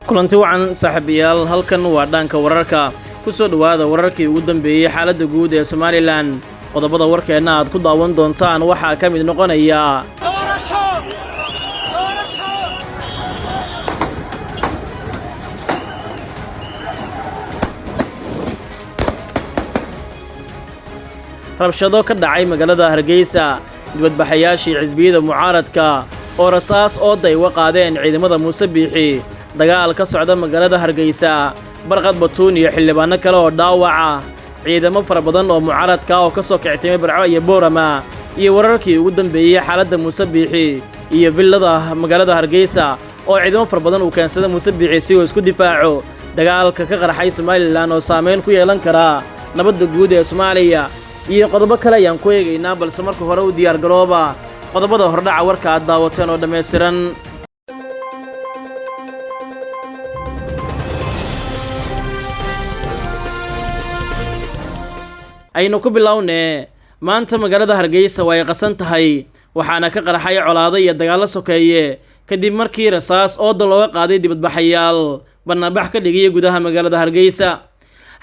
kulanti wacan saaxiibayaal halkan waa dhaanka wararka ku soo dhawaada wararkii ugu dambeeyay xaaladda guud ee Soomaaliland qodobada warkeena aad ku daawan doontaan waxa ka mid noqonaya rabshado ka dhacay magaalada Hargeysa dibadbaxayaashii xisbiyada mucaaradka oo rasaas oo daywa qaadeen ciidamada Muuse Biixi dagaal ka socda magaalada Hargeysa barqad batuun iyo xildhibaano kale oo dhaawaca ciidamo fara badan oo mucaaradka oo ka soo kicitay Barco iyo Boorama iyo wararkii ugu dambeeyay xaaladda Muuse Biixi iyo villada magaalada Hargeysa oo ciidamo fara badan uu keensaday Muuse Biixi si uu isku difaaco dagaalka ka qarxay Soomaaliland oo saameyn ku yeelan kara nabadda guud ee Soomaaliya iyo qodobo kale ayaan ku eegaynaa balse marka hore u diyaar garooba qodobada hordhaca warka aad daawateen oo dhameystiran aynu ku bilownee maanta magaalada Hargeysa way qasan tahay waxaana ka qarxay colaado iyo dagaalo sokeeye kadib markii rasaas oo looga qaaday dibadbaxayaal bannaanbax ka dhigay gudaha magaalada Hargeysa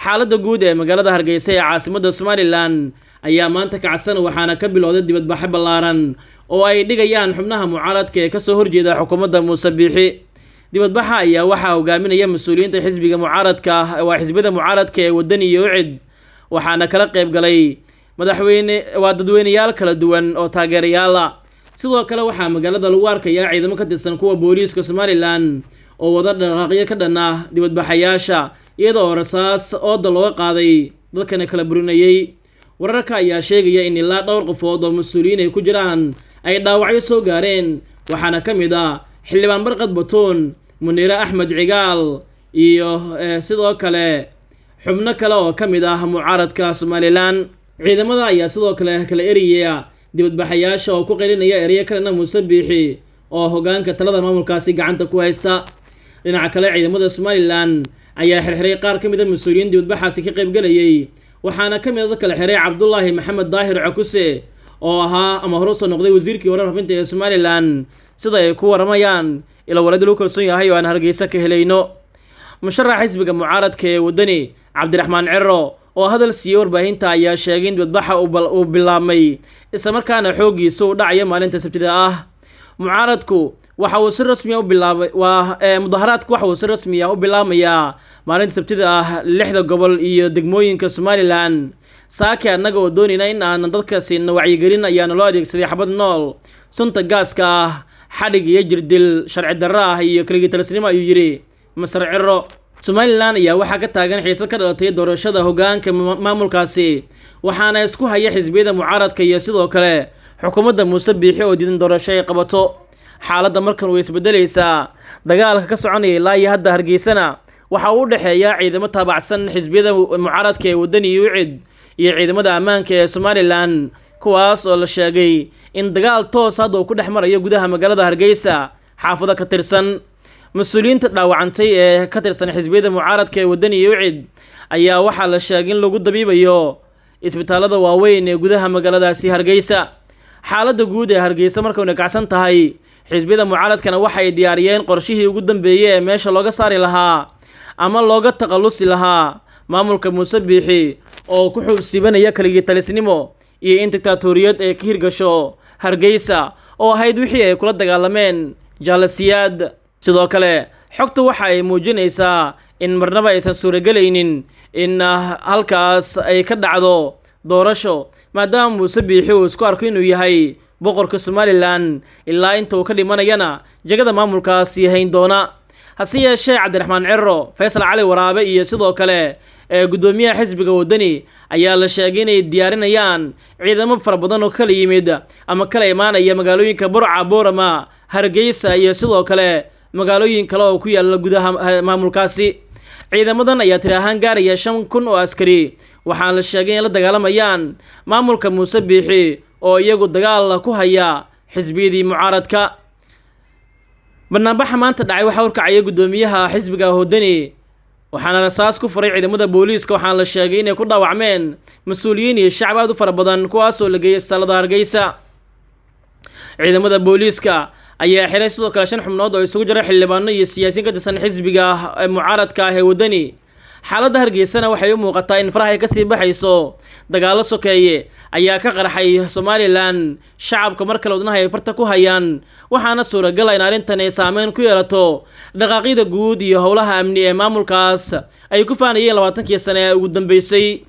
xaaladda guud ee magaalada Hargeysa ee caasimadda Soomaaliland ayaa maanta kacsan waxaana ka bilowday dibadbax ballaaran oo ay dhigayaan xubnaha mucaaradka ee ka soo horjeeda xukuumadda Muuse Biixi dibadbaxa ayaa waxa hogaaminaya mas'uuliyiinta xisbiga mucaaradka xisbiyada mucaaradka ee wadani iyo cid waxaana kala qayb galay dadweynayaal kala duwan oo taageerayaal ah sidoo kale waxaa magaalada lagu arkayaa ciidamo ka tirsan kuwa booliiska Soomaaliland oo wada dhaqaaqyo ka dhan ah dibadbaxayaasha iyadoo rasaas oo looga qaaday dadkana kala burinayay wararka ayaa sheegaya in ilaa dhowr qofood oo mas'uuliyiin ay ku jiraan ay dhaawacyo soo gaareen waxaana ka mid ah xildhibaan barqad batuun Muniire Axmed Cigaal iyo sidoo kale xubno kale oo ka mid ah mucaaradka Soomaaliland ciidamada ayaa sidoo kale kala eriyay dibadbaxayaasha oo ku qeylinaya ereyo kalena Muuse Biixi oo hoggaanka talada maamulkaasi gacanta ku haysta dhinaca kale ciidamada Soomaaliland ayaa xirxiray qaar ka mid ah mas'uuliyiin dibadbaxaasi ka qayb galayay waxaana ka mid ah kala xiray Cabdullaahi Maxamed Daahir Cukuse oo ahaa ama hore soo noqday wasiirkii warfaafinta ee Soomaaliland sida ay ku waramayaan ila walad loo kalsoon yahay oo aan Hargeysa ka helayno musharax xisbiga mucaaradka ee wadani Cabdiraxmaan Ciro oo hadal siiyay warbaahinta ayaa sheegay in dibadbaxa uu bilaabmay isla markaana xoogiisa u dhacay maalinta Sabtida ah mucaaradku waxa uu si rasmi ah u bilaabay mudaharaadku waxa uu si rasmi ah u bilaabmayaa maalinta Sabtida ah 6 gobol iyo degmooyinka Soomaaliland saaki annaga oo doonayna in aan dadkaasi wacyigelin ayaana loo adeegsaday xabad nool sunta gaaska ah xadhig iyo jirdil sharci darro ah iyo kaligitalnimo ayuu yiri Masar Ciro Soomaaliland ayaa waxaa ka taagan xiisad ka dhalatay doorashada hoggaanka maamulkaasi waxaana isku haya xisbiyada mucaaradka iyo sidoo kale xukuumadda Muuse Biixi oo diidan doorasho ay qabato xaaladda markan way isbedelaysaa dagaalka ka soconaya ilaa iyo hadda Hargeysana waxa uu u dhaxeeyaa ciidamo taabacsan xisbiyada mucaaradka ee wadani iyo cid iyo ciidamada ammaanka ee Soomaaliland kuwaas oo la sheegay in dagaal toos ah oo ku dhex marayo gudaha magaalada Hargeysa xaafado ka tirsan mas'uuliyiinta dhaawacantay ee ka tirsan xisbiyada mucaaradka ee wadani iyo cid ayaa waxaa la sheegay in lagu dabiibayo isbitaalada waaweyn ee gudaha magaaladaasi Hargeysa xaaladda guud ee Hargeysa markay kacsan tahay xisbiyada mucaaradkana waxay diyaariyeen qorshihii ugu dambeeyay ee meesha looga saari lahaa ama looga taqalusi lahaa maamulka Muuse Biixi oo ku xubsibanaya kaligitalisnimo iyo in diktatoriyad ay ka hirgasho Hargeysa oo ahayd wixii ay kula dagaalameen jaalasiyaad sidoo kale xogtu waxa ay muujinaysaa in marnaba aysan suuragelaynin in halkaas ay ka dhacdo doorasho maadaama Muuse Biixi uu isku arko inuu yahay boqorka Soomaaliland ilaa inta uu ka dhimanayana jagada maamulkaasi hayn doona hase yeeshee Cabdiraxmaan Ciro Faysal Cali Waraabe iyo sidoo kale gudoomiyaha xisbiga wadani ayaa la sheegay inay diyaarinayaan ciidamo fara badan oo kala yimid ama kala imaanaya magaalooyinka Burca Boorama Hargeysa iyo sidoo kale magaalooyin kale oo ku yaala gudaha maamulkaasi ciidamadan ayaa tiri ahaan gaaraya 5,000 oo askari waxaan la sheegay in la dagaalamayaan maamulka Muuse Biixi oo iyagu dagaal ku haya xisbiyadii mucaaradka barnaamijka maanta dhacay waxa uu kacay gudoomiyaha xisbiga wadani waxaana rasaas ku furay ciidamada booliiska waxaana la sheegay inay ku dhaawacmeen mas-uuliyiin iyo shacab aad u fara badan kuwaasoo la geeyay isbitaalada Hargeysa. ciidamada booliiska ayaa xiray sidoo kale 5 xubnood oo isugu jira xildhibaano iyo siyaasiyiin ka tirsan xisbiga mucaaradka ah ee wadani. xaaladda Hargeysana waxay u muuqataa in faraha ay ka sii baxayso. dagaalo sokeeye ayaa ka qarxay Somaliland, shacabka mar kale wadnaha ay farta ku hayaan, waxaana suuragal ah in arrintan ay saameyn ku yeelato dhaqaaqyada guud iyo howlaha amni ee maamulkaas ay ku faanayeen 20kii sano ee ugu dambeysay.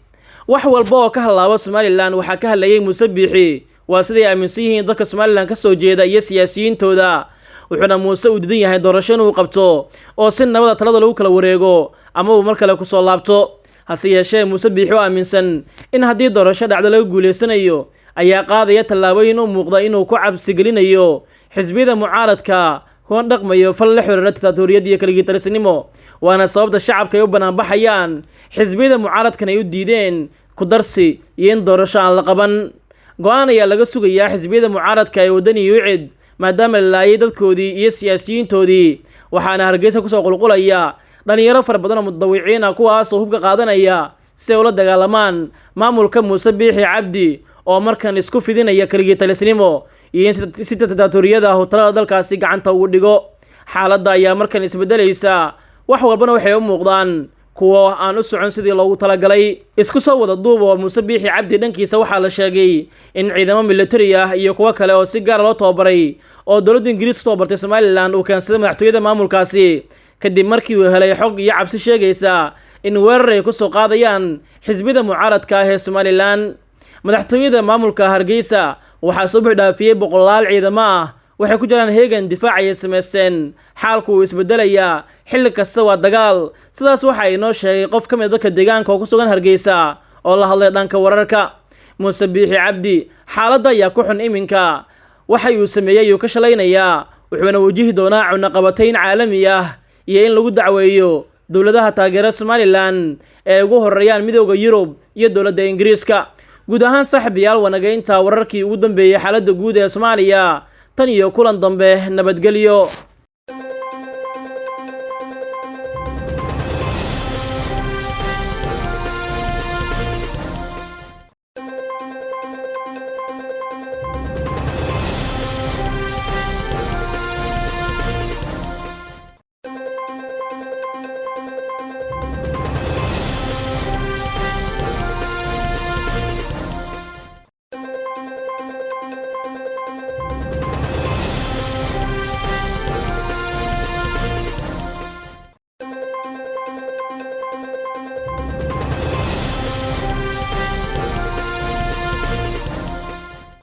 wax walba oo ka halaaba Somaliland waxaa ka hadlayay Muuse Biixi, waa sidii aaminsan yihiin dadka Somaliland ka soo jeeda iyo siyaasiyiintooda. wuxuuna Muuse u diidan yahay doorasho inuu qabto oo si nabada talada lagu kala wareego ama uu mar kale ku soo laabto. hase yeeshee Muuse Biixi oo aaminsan in haddii doorasho dhacdo lagu guuleysanayo ayaa qaadaya tallaabooyin u muuqda inuu ku cabsi gelinayo xisbiyada mucaaradka kuna dhaqmayo fal la xiriira diktaatooriyad iyo kaligii talisinimo. waana sababta shacabka ay u banaanbaxayaan xisbiyada mucaaradkan ay u diideen ku darsi iyo in doorasho aan la qaban. go'aan ayaa laga sugayaa xisbiyada mucaaradka ee wadani iyo cid maadaama la laayay dadkoodii iyo siyaasiyiintoodii. waxaana Hargeysa kusoo qulqulaya dhalinyaro fara badan oo mudawiciin ah kuwaas oo hubka qaadanaya si ay ula dagaalamaan maamulka Muuse Biixi Cabdi oo markan isku fidinaya kaligii talisinimo iyo in si diktaatooriyada ah talada dalkaasi gacanta ugu dhigo. xaaladda ayaa markan isbedelaysa, wax walbana waxay u muuqdaan kuwa aan u socon sidii loogu talagalay. isku soo wada duub oo Muuse Biixi Cabdi dhankiisa waxaa la sheegay in ciidamo military ah iyo kuwa kale oo si gaar loo tababaray oo dowladda Ingiriiska tababartay Somaliland uu keensaday madaxtooyada maamulkaasi kadib markii uu helay xog iyo cabsi sheegaysa in weerar ay ku soo qaadayaan xisbiyada mucaaradka ah ee Somaliland. madaxtooyada maamulka Hargeysa waxaa soo dhaafiyay boqolaal ciidamo ah, waxay ku jiraan heegan difaac ay sameeyeen. xaalku uu isbedelaya xilli kasta waa dagaal. sidaas waxa inoo sheegay qof ka mid ah dadka deegaanka oo ku sugan Hargeysa oo la hadlay dhanka wararka. Muuse Biixi Cabdi xaaladda ayaa ku xun iminka, waxa uu sameeyay uu ka shalaynayaa, wuxuuna wajihi doonaa cunaqabatayn caalami ah iyo in lagu dacweeyo dowladaha taageera Somaliland ee ugu horeeyaan midowga Yurub iyo dowladda Ingiriiska. guud ahaan saaxiibayaal wanaagaynta wararkii ugu dambeeyay xaaladda guud ee Soomaaliya. tan iyo kulan dambe, nabadgelyo.